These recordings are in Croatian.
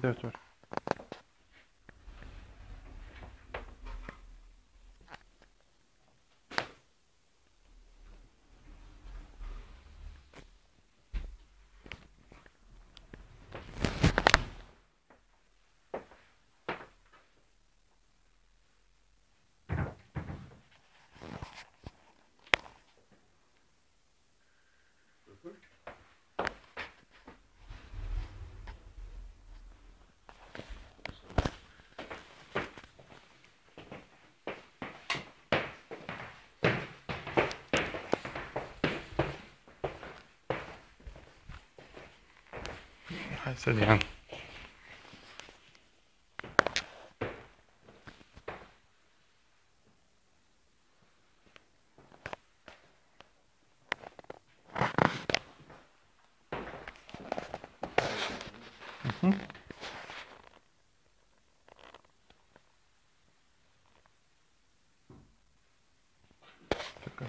9 var. Hajde sad jedan. Čekaj.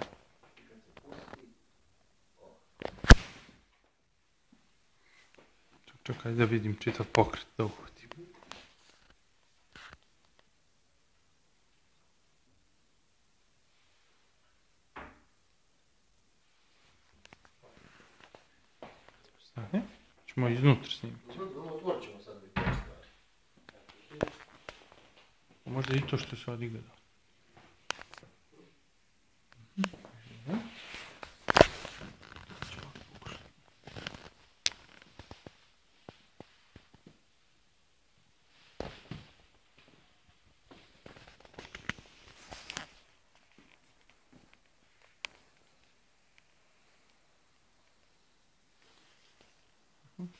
Čekaj da vidim čitav pokret da uhvatim. Stane. Ćemo iznutra snimiti. Otvorit ćemo sad vidjeti stvari. Možda i to što se odigralo.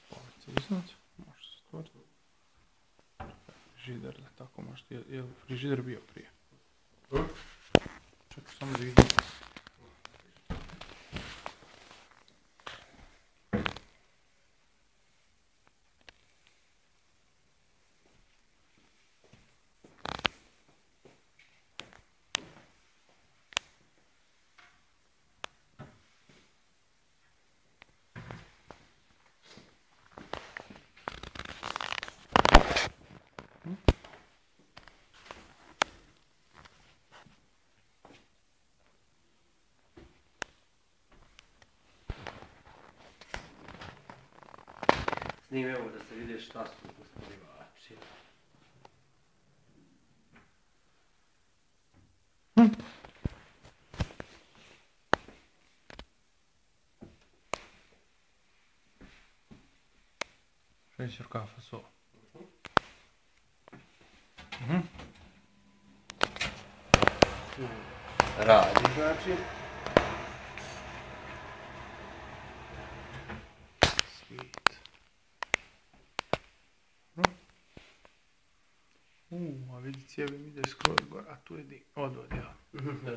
Polica iznad, može se stvoriti. Frižider, tako možete, je li frižider bio prije? Čekaj, samo da vidim. Snimemo da se vidi šta su usporivači. Šećer, kafa, sol. Radi znači. Sweet. A vidi cijevi mi ide skroz gore, a tu je odvod, ja.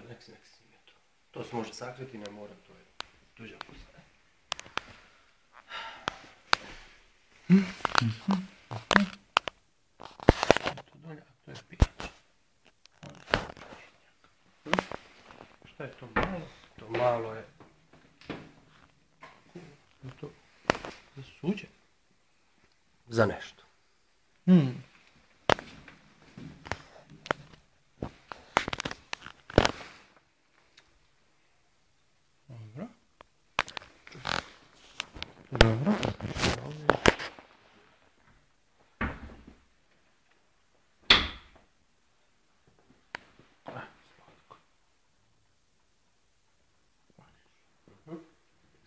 Nek se snime to. To se može sakriti, ne mora, to je tuđa postaja. Tu dolje, a to je pijač. Šta je to malo? To malo je. Je to za suđe? Za nešto. Dobro. Dobro.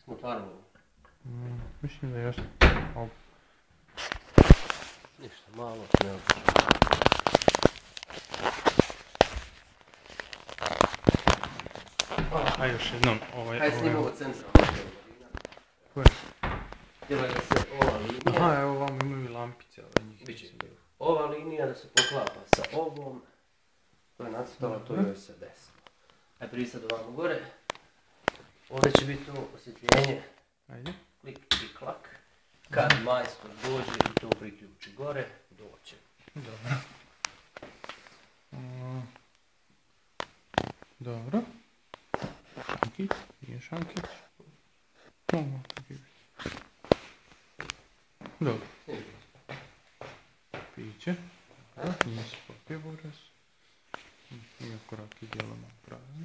Smo otvarali ovo. Mislim da još. Ništa, malo, neobično. Ajde još jednom. Hajde snimamo centralno. Koje? Htjela da se ova linija... Aha, evo vam imaju lampice, Biće ova linija da se poklapa sa ovom. To je nacrtala, to joj se desilo. Ajde prije sad ovamo gore. Ovdje će biti ovo osvjetljenje. Ajde. Klik i klak. Kad majstor dođe i to priključi gore, doće. Dobro. Dobro. Šankić, nije šankić. Dobro. Nisu papije, Boris. Iako rak je dijeloma pravi.